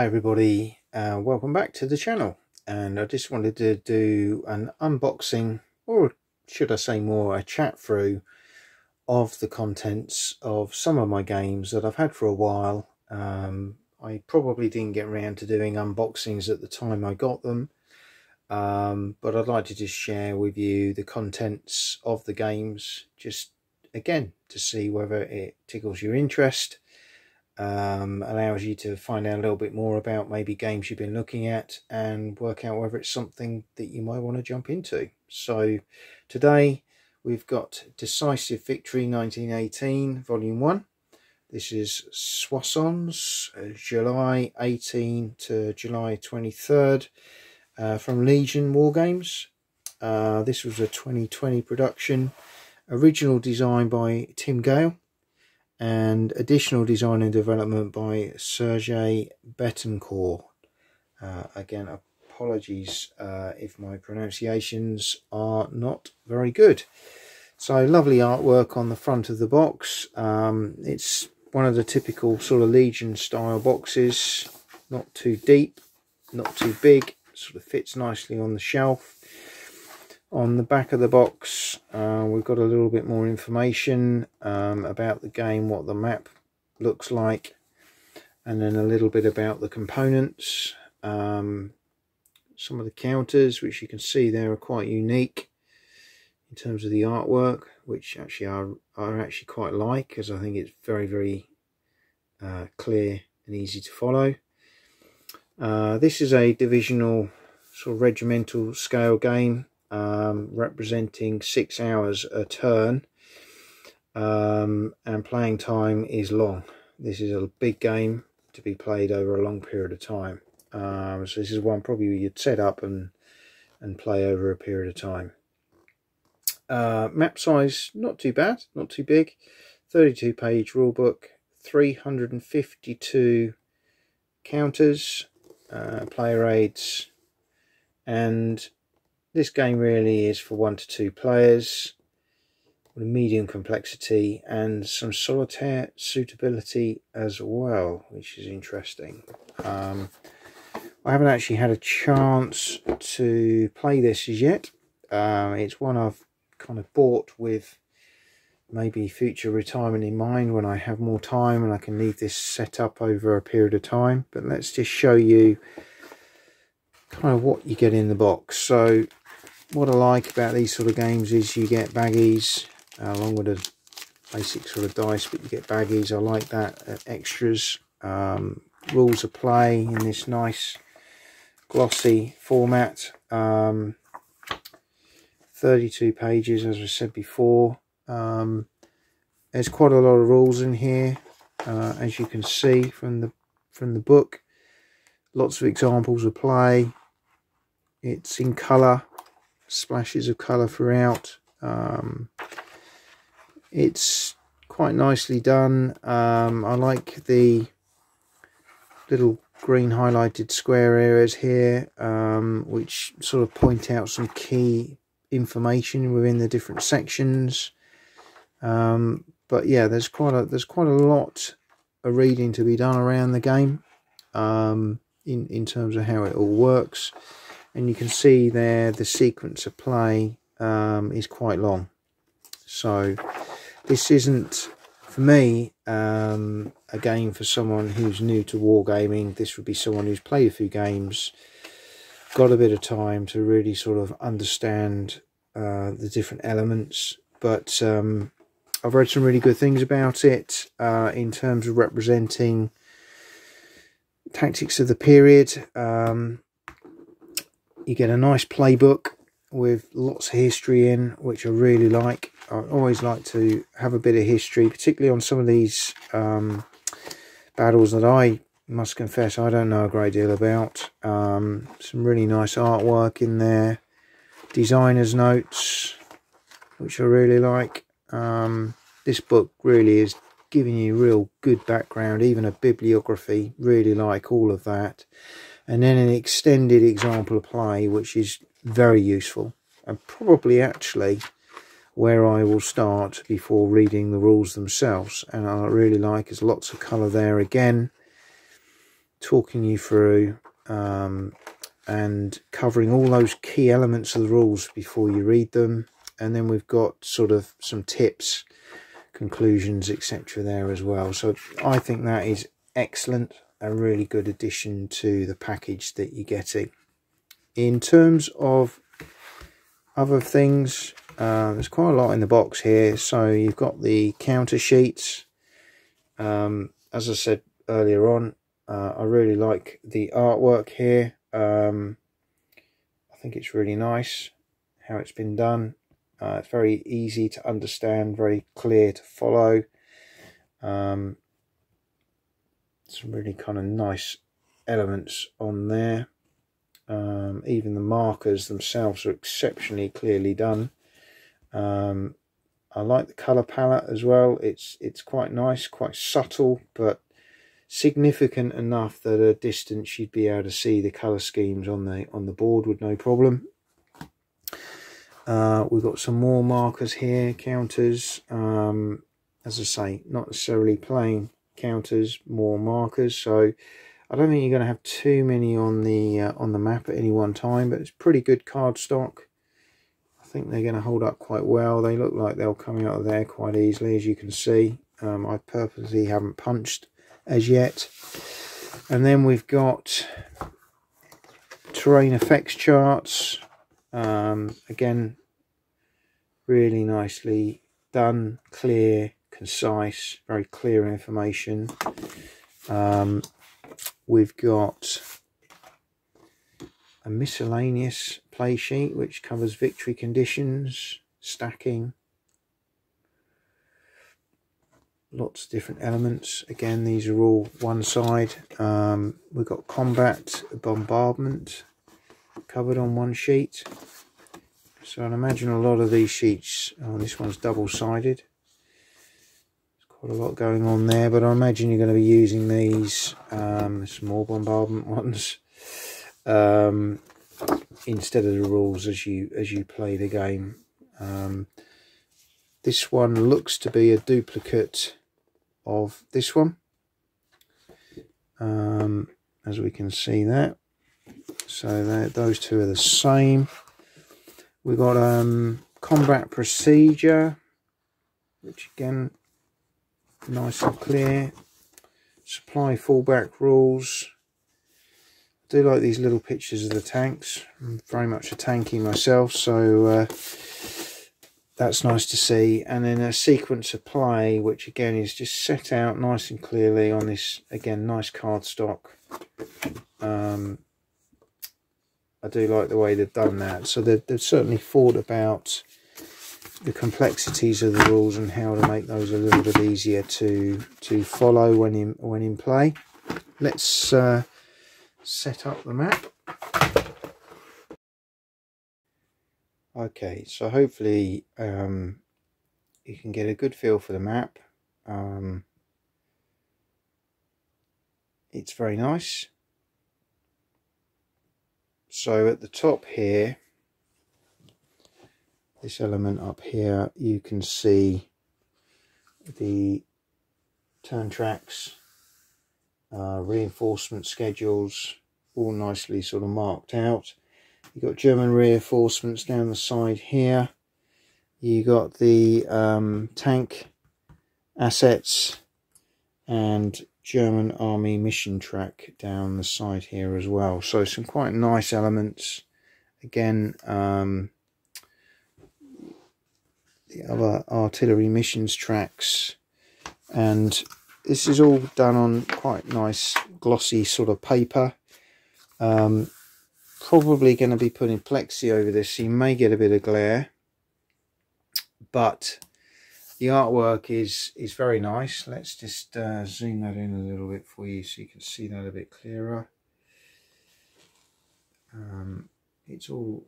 Hi everybody, welcome back to the channel, and I just wanted to do an unboxing, or should I say more a chat through of the contents of some of my games that I've had for a while. I probably didn't get around to doing unboxings at the time I got them, but I'd like to just share with you the contents of the games, just again to see whether it tickles your interest. Allows you to find out a little bit more about maybe games you've been looking at and work out whether it's something that you might want to jump into. So today we've got Decisive Victory 1918 Volume 1. This is Soissons, July 18 to July 23rd, from Legion Wargames. This was a 2020 production, original design by Tim Gale, and additional design and development by Sergei Betancourt. Again, apologies if my pronunciations are not very good. So lovely artwork on the front of the box. It's one of the typical sort of Legion style boxes, not too deep, not too big, sort of fits nicely on the shelf. On the back of the box, we've got a little bit more information about the game, what the map looks like, and then a little bit about the components. Some of the counters, which you can see there, are quite unique in terms of the artwork, which actually I actually quite like, because I think it's very clear and easy to follow. This is a divisional sort of regimental scale game, representing 6 hours a turn, and playing time is long. This is a big game to be played over a long period of time, so this is one probably you'd set up and play over a period of time. Map size, not too bad, not too big. 32 page rulebook, 352 counters, player aids, and this game really is for 1 to 2 players, with a medium complexity and some solitaire suitability as well, which is interesting. I haven't actually had a chance to play this as yet. It's one I've kind of bought with maybe future retirement in mind, when I have more time and I can leave this set up over a period of time. But let's just show you kind of what you get in the box. So what I like about these sort of games is you get baggies along with the basic sort of dice, but you get baggies. I like that. Extras, rules of play in this nice glossy format. 32 pages, as I said before. There's quite a lot of rules in here, as you can see from the book. Lots of examples of play. It's in colour, splashes of colour throughout. It's quite nicely done. I like the little green highlighted square areas here, which sort of point out some key information within the different sections. But yeah, there's quite a lot of reading to be done around the game, in terms of how it all works. And you can see there the sequence of play is quite long. So this isn't, for me, a game for someone who's new to wargaming. This would be someone who's played a few games, got a bit of time to really sort of understand the different elements. But I've read some really good things about it in terms of representing tactics of the period. You get a nice playbook with lots of history in, which I really like. I always like to have a bit of history, particularly on some of these battles that I must confess I don't know a great deal about. Some really nice artwork in there, designer's notes, which I really like. This book really is giving you real good background, even a bibliography, really like all of that. And then an extended example of play, which is very useful, and probably actually where I will start before reading the rules themselves. And I really like, there's lots of colour there again. talking you through and covering all those key elements of the rules before you read them. And then we've got sort of some tips, conclusions, etc. there as well. So I think that is excellent, a really good addition to the package that you're getting. In terms of other things, there's quite a lot in the box here. So you've got the counter sheets. As I said earlier on, I really like the artwork here. I think it's really nice how it's been done. It's very easy to understand, very clear to follow. Some really kind of nice elements on there. Even the markers themselves are exceptionally clearly done. I like the colour palette as well. It's quite nice, quite subtle, but significant enough that at a distance you'd be able to see the colour schemes on the board with no problem. We've got some more markers here, counters. As I say, not necessarily plain counters, more markers. So I don't think you're going to have too many on the map at any one time, but it's pretty good card stock. I think they're going to hold up quite well. They look like they'll come out of there quite easily, as you can see. I purposely haven't punched as yet. And then we've got terrain effects charts. Again, really nicely done, clear, concise, very clear information. We've got a miscellaneous play sheet which covers victory conditions, stacking, lots of different elements. Again, these are all one side. We've got combat, bombardment covered on one sheet. So I'd imagine a lot of these sheets, this one's double-sided. There's quite a lot going on there, but I imagine you're going to be using these, small bombardment ones, instead of the rules as you play the game. This one looks to be a duplicate of this one, as we can see that. So those two are the same. We've got combat procedure, which again, nice and clear. Supply fallback rules. I do like these little pictures of the tanks. I'm very much a tanky myself, so that's nice to see. And then a sequence of play, which again is just set out nice and clearly on this, again, nice card stock. I do like the way they've done that. So they've certainly thought about the complexities of the rules and how to make those a little bit easier to follow when in play. Let's set up the map. Okay, so hopefully you can get a good feel for the map. It's very nice. So at the top here, this element up here, you can see the turn tracks, reinforcement schedules, all nicely sort of marked out. You've got German reinforcements down the side here. You got the tank assets and German army mission track down the side here as well. So some quite nice elements. Again, the other artillery missions tracks, and this is all done on quite nice glossy sort of paper. Probably going to be putting plexi over this, so you may get a bit of glare, but the artwork is very nice. Let's just zoom that in a little bit for you so you can see that a bit clearer. It's all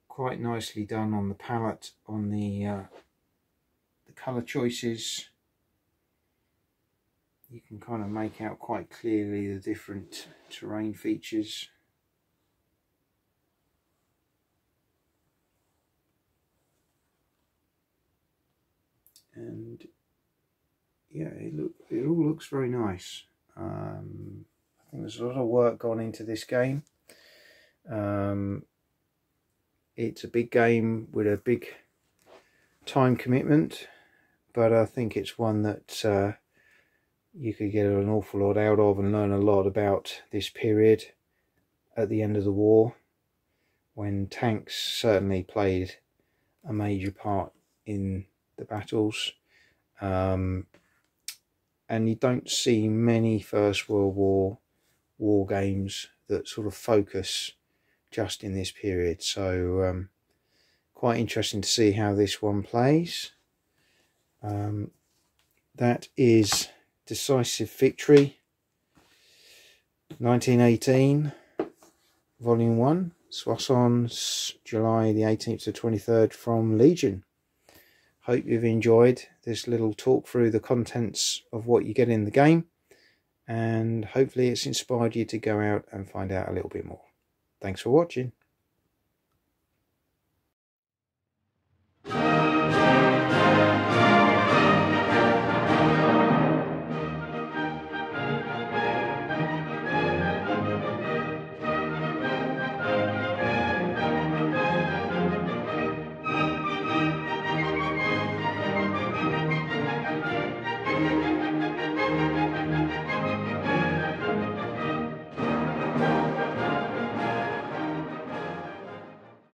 quite nicely done on the palette, on the colour choices. You can kind of make out quite clearly the different terrain features. And yeah, it all looks very nice. I think there's a lot of work gone into this game. It's a big game with a big time commitment, but I think it's one that you could get an awful lot out of and learn a lot about this period at the end of the war, when tanks certainly played a major part in the battles. And you don't see many First World War games that sort of focus just in this period, so quite interesting to see how this one plays. That is Decisive Victory 1918, Volume 1, Soissons, July the 18th to 23rd, from Legion. Hope you've enjoyed this little talk through the contents of what you get in the game, and hopefully it's inspired you to go out and find out a little bit more. Thanks for watching.